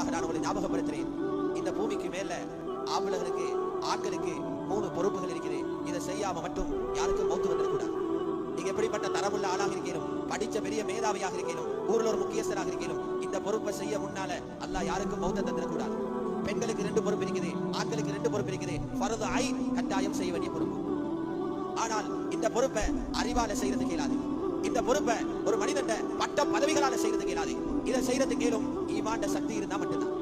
கடைசியாக நான் உங்களை ஞாபகப்படுத்துறேன், இந்த பூமிக்கு மேல ஆம்பளைகளுக்கு ஆண்களுக்கு 3 பொறுப்புகள் இருக்குது. இதை செய்யாம மட்டும் யாருக்கும் மௌத்து வந்துடக்கூடாது. நீங்க எப்படிப்பட்ட தரமுள்ள ஆளாக இருக்கணும், படிச்ச பெரிய மேதாவியாக இருக்கணும், ஊர்ல ஒரு முக்கியஸ்தராக இருக்கணும், இந்த பொறுப்பை செய்ய முன்னால அல்லாஹ் யாருக்கும் மௌத்த தந்துடக்கூடாது. பெண்களுக்கு 2 பொறுப்பு இருக்குது, ஆண்களுக்கு 2 பொறுப்பு இருக்குது. ஃபர்து ஐன் கட்டாயம் செய்ய வேண்டிய பொறுப்பு. ஆனால் இந்த பொறுப்பை அறிவால செய்யறதுக்கு இயலாது. இந்த பொறுப்பை ஒரு மனிதன் பட்ட பதவிகளால செய்யறதுக்கு இயலாது. இதை செய்யறதுக்கு இயலும் ஈமான்ட சக்தி இருந்தா மட்டும்தான்.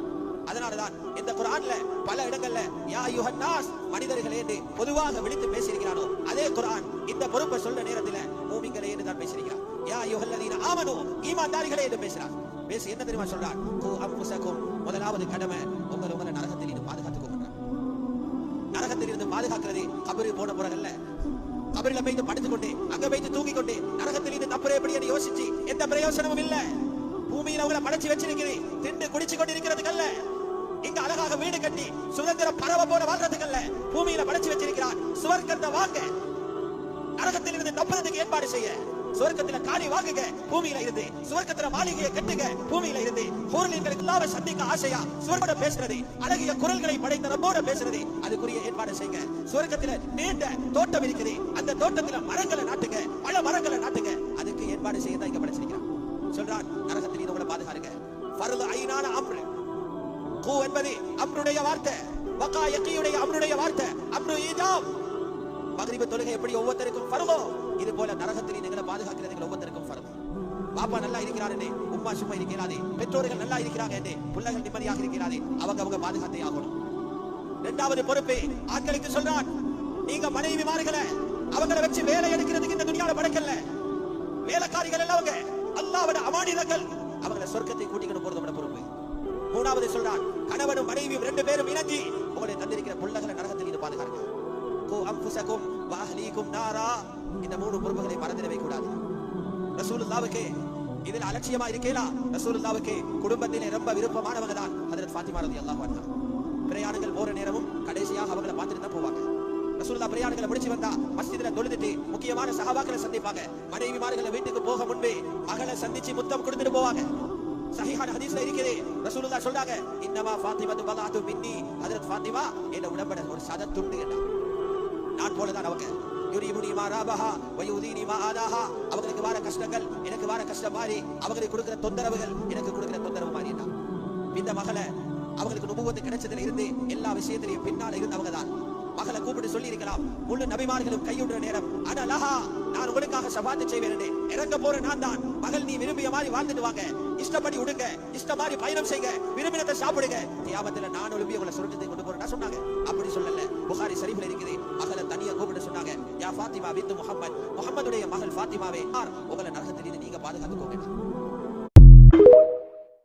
அதனாலதான் இந்த குர்ஆன்ல பல இடங்கள்ல யா அய்யுஹன் நாஸ் மனிதர்களே என்று பொதுவாக விழித்து பேசியிருக்கிறானோ, அதே குர்ஆன் இந்த பொறுப்பை சொல்ற நேரத்துல மூமின்களே என்று தான் பேசியிருக்கிறார். யா அய்யுஹல்லதீன ஆமனூ ஈமான்தாரிகளே என்று பேசுறார். பேசி என்ன தெரியுமா சொல்றார்? கூ அன்ஃபுஸகும், முதலாவது கடமை உங்களை நரகத்தில் இருந்து பாதுகாத்துக்கோங்க. நரகத்தில் இருந்து பாதுகாக்கிறது கபரு போன பிறகல்ல. கபரில போய்த்து படுத்துக்கொண்டு அங்க போய்த்து தூங்கிக் கொண்டு நரகத்தில் இருந்து தப்புற எப்படி யோசிச்சு எந்த பிரயோசனமும் இல்ல. பூமியில அவங்களை படைச்சு வச்சிருக்கிறேன் திண்டு குடிச்சு கொண்டு இருக்கிறதுக்கல்ல. இங்க அழகாக வீடு கட்டி சுதந்திர பறவை போல வாழ்றதுக்கல்ல. பூமியில படைச்சு வச்சிருக்கிறார் சுவர்க்கத்தை வாங்க, நரகத்தில் இருந்து தப்புறதுக்கு ஏற்பாடு செய்ய. சுவர்க்கத்துல காணி வாங்குங்க, பூமியில இருந்து சுவர்க்கத்துல மாளிகையை கட்டுங்க, பூமியில இருந்து ஹூர்லீன்களுக்கு எல்லாரும் சந்திக்க ஆசையா சுவர்க்கோட பேசுறது, அழகிய குரல்களை படைத்த ரப்போட பேசுறது, அதுக்குரிய ஏற்பாடு செய்யுங்க. சுவர்க்கத்துல நீண்ட தோட்டம் இருக்குது, அந்த தோட்டத்துல மரங்களை நாட்டுங்க, பல மரங்களை நாட்டுங்க, அதுக்கு ஏற்பாடு செய்ய தான் இங்க படைச்சிருக்கிறான். சொல்றான் நரகத்தில் இருந்து உங்களை பாதுகாருங்க. ஃபர்து ஐனான அம்ரு, கூ என்பது அம்ருடைய வார்த்தை, வகா யகீயுடைய அம்ருடைய வார்த்தை, அம்ரு ஈஜாப். மக்ரிப தொழுகை எப்படி ஒவ்வொருத்தருக்கும் ஃபர்தோ, இது போல நரகத்தில் நீங்களை பாதுகாக்கிறது ஒவ்வொருத்தருக்கும் ஃபர்து. பாப்பா நல்லா இருக்கிறாரு, உம்மா சும்மா இருக்கிறாதே, பெற்றோர்கள் நல்லா இருக்கிறாங்க, பிள்ளைகள் நிம்மதியாக இருக்கிறாதே, அவங்க பாதுகாத்தே ஆகணும். 2வது பொறுப்பு ஆட்களுக்கு சொல்றான், நீங்க மனைவிமார்களை அவங்களை வச்சு வேலை எடுக்கிறதுக்கு இந்த துனியால படைக்கல. வேலைக்காரிகள் எல்லாம் அவங்க அல்லாஹ்வுடைய அமானிதங்கள், அவங்களை சொர்க்கத்தை கூட்டிக்கிட்டு போறது பொறுப்பு. 3வது சொல்றான், கணவனும் மனைவியும் 2 பேரும் இணங்கி உங்களை தந்திருக்கிற பிள்ளைகளை நரகத்தில் இருந்து பாதுகாருங்க. கூ அன்ஃபுஸகும் வ அஹ்லீகும் நாரா. இந்த 3 பொறுப்புகளை மறந்துடவே கூடாது. ரசூலுல்லாஹ்வுக்கு இதில் அலட்சியமா இருக்கலாம். ரசூலுல்லாஹ்வுக்கு குடும்பத்திலே ரொம்ப விருப்பமானவங்க தான் ஹஜ்ரத் ஃபாத்திமா ரலியல்லாஹு அன்ஹா. பிரயாணங்கள் போற நேரமும் கடைசியாக அவங்களை பார்த்துட்டு தான் போவாங்க. ரசூலுல்லாஹ் பிரயாணங்களை முடிச்சு வந்தா மஸ்ஜிதுல தொழுதுட்டு முக்கியமான சஹாபாக்களை சந்திப்பாங்க. மனைவிமார்களை வீட்டுக்கு போக முன்பே மகளை சந்திச்சு முத்தம் கொடுத்துட்டு போவாங்க. சஹீஹான ஹதீஸ்ல இருக்குது, ரசூலுல்லாஹ் சொல்றாங்க, இன்னமா ஃபாத்திமா பலாத்து மின்னி, ஹஜ்ரத் ஃபாத்திமா என்ன உடம்பட ஒரு சதத்துண்டு என்றார். நான் போலதான் அவங்க யுரிமுனி மாராபஹா வயுதீனி மாஆதாஹா. அவங்களுக்கு வர கஷ்டங்கள் எனக்கு வர கஷ்டம் மாதிரி, அவங்களுக்கு கொடுக்கிற தொந்தரவுகள் எனக்கு கொடுக்கிற தொந்தரவு மாதிரி. இந்த மகளை அவங்களுக்கு நுபுவத்து கிடைச்சதுல இருந்து எல்லா விஷயத்திலையும் பின்னால இருந்தவங்க தான். மகளை கூப்பிட்டு சொல்லி இருக்கலாம், முழு நபிமார்களும் கையுற்ற நேரம் அனலஹா, நான் உங்களுக்காக ஷஃபாத் செய்வேன், இறங்க போற நான் தான். மகள் நீ விரும்பிய மாதிரி வாழ்ந்துட்டு வாங்க, இஷ்டப்படி உடுங்க, இஷ்ட மாதிரி பயணம் செய்யுங்க, விரும்பினத்தை சாப்பிடுங்க, கியாமத்துல நான் ஒளிம்பி உங்களை சொர்க்கத்தை கொண்டு போறேன் சொன்னாங்க. அப்படி சொல்லல, புகாரி ஷரீஃப்ல இருக்குது, மகளை தனியா கூப்பிட்டு சொன்னாங்க, யா ஃபாத்திமா பின்த் முஹம்மத், முஹம்மதுடைய மகள் ஃபாத்திமாவே, உங்களை நரகத்திலிருந்து நீங்க பாதுகாத்துக்கோங்க.